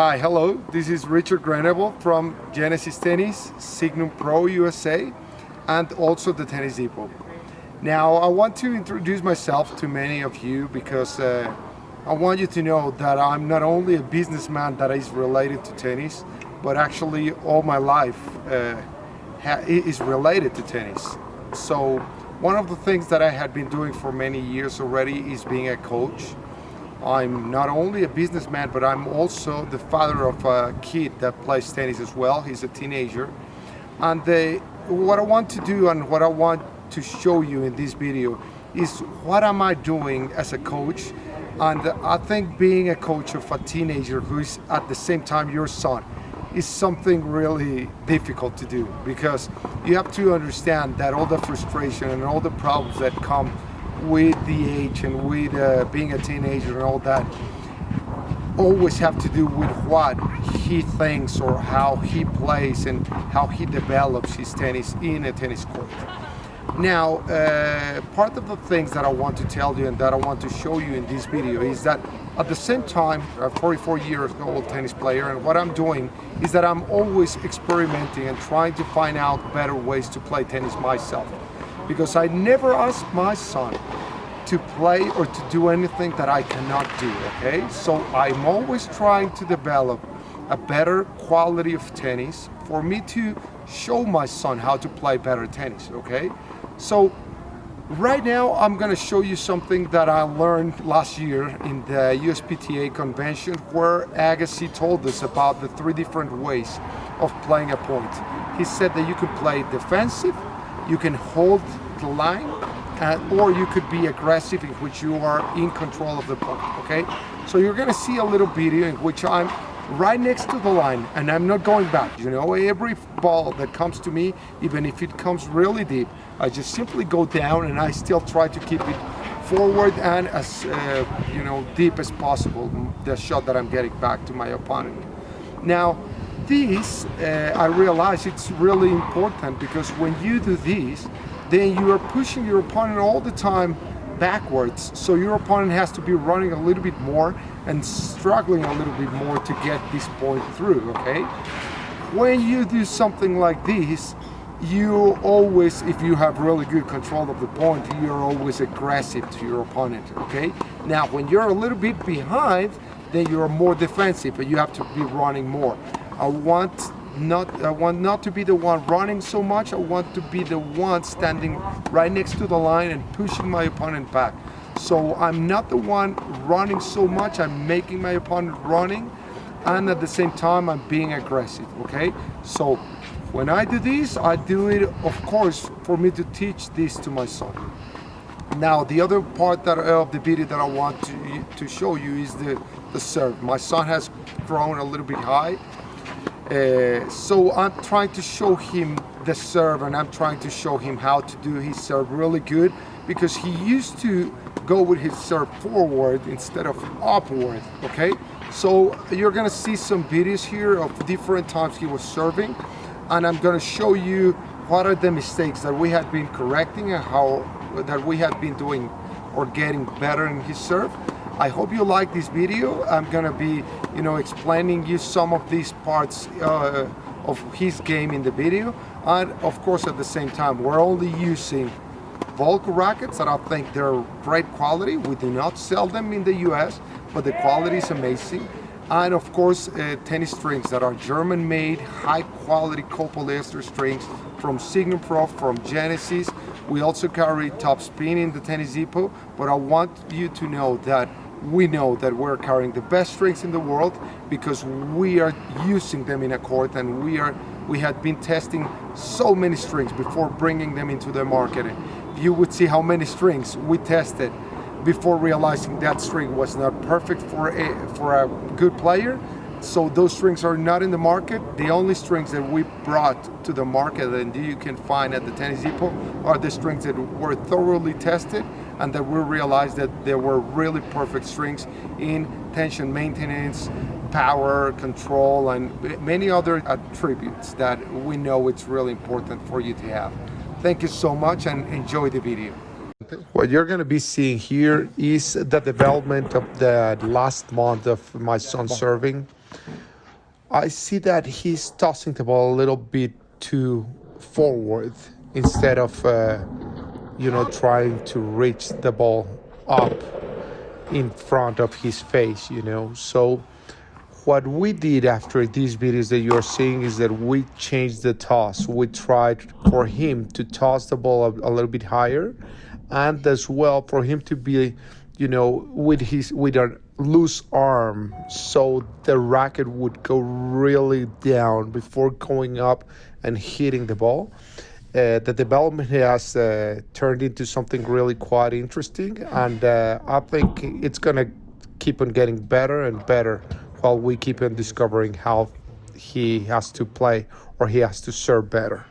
Hi, hello. This is Richard Grenable from Genesis Tennis, Signum Pro USA, and also the Tennis Depot. Now, I want to introduce myself to many of you because I want you to know that I'm not only a businessman that is related to tennis, but actually all my life is related to tennis. So, one of the things that I had been doing for many years already is being a coach. I'm not only a businessman, but I'm also the father of a kid that plays tennis as well. He's a teenager. And what I want to do and what I want to show you in this video is what am I doing as a coach. And I think being a coach of a teenager who is at the same time your son is something really difficult to do, because you have to understand that all the frustration and all the problems that come with the age and with being a teenager and all that always have to do with what he thinks or how he plays and how he develops his tennis in a tennis court. Now, part of the things that I want to tell you and that I want to show you in this video is that at the same time, I'm a 44 years old tennis player, and what I'm doing is that I'm always experimenting and trying to find out better ways to play tennis myself. Because I never ask my son to play or to do anything that I cannot do, okay? So I'm always trying to develop a better quality of tennis for me to show my son how to play better tennis, okay? So right now I'm gonna show you something that I learned last year in the USPTA convention, where Agassi told us about the 3 different ways of playing a point. He said that you can play defensive, you can hold the line, or you could be aggressive, in which you are in control of the point, okay? So you're gonna see a little video in which I'm right next to the line and I'm not going back. You know, every ball that comes to me, even if it comes really deep, I just simply go down and I still try to keep it forward and as deep as possible, the shot that I'm getting back to my opponent. Now, this, I realize it's really important, because when you do this, then you are pushing your opponent all the time backwards. So your opponent has to be running a little bit more and struggling a little bit more to get this point through, okay? When you do something like this, you always, if you have really good control of the point, you're always aggressive to your opponent, okay? Now, when you're a little bit behind, then you're more defensive and you have to be running more. I want not to be the one running so much. I want to be the one standing right next to the line and pushing my opponent back. So I'm not the one running so much. I'm making my opponent running, and at the same time I'm being aggressive, okay? So when I do this, I do it, of course, for me to teach this to my son. Now, the other part of the video that I want to show you is the serve. My son has grown a little bit high. So I'm trying to show him the serve, and I'm trying to show him how to do his serve really good, because he used to go with his serve forward instead of upward, okay? So you're gonna see some videos here of different times he was serving, and I'm gonna show you what are the mistakes that we had been correcting and how that we had been doing or getting better in his serve. I hope you like this video. I'm gonna be, explaining you some of these parts of his game in the video. And of course, at the same time, we're only using Volco rackets that I think they're great quality. We do not sell them in the US, but the quality is amazing. And of course, tennis strings that are German-made, high-quality copolyester strings from Signum Pro, from Genesis. We also carry top spin in the Tennis Depot, but I want you to know that we know that we're carrying the best strings in the world, because we are using them in a court, and we had been testing so many strings before bringing them into the market. You would see how many strings we tested before realizing that string was not perfect for a good player. So those strings are not in the market. The only strings that we brought to the market and you can find at the Tennis Depot are the strings that were thoroughly tested and that we realized that they were really perfect strings in tension maintenance, power, control, and many other attributes that we know it's really important for you to have. Thank you so much and enjoy the video. What you're going to be seeing here is the development of the last month of my son serving. I see that he's tossing the ball a little bit too forward instead of, trying to reach the ball up in front of his face. So what we did after these videos that you're seeing is that we changed the toss. We tried for him to toss the ball a little bit higher, and as well for him to be, with a loose arm, so the racket would go really down before going up and hitting the ball. The development has turned into something really quite interesting, and I think it's gonna keep on getting better and better while we keep on discovering how he has to play or he has to serve better.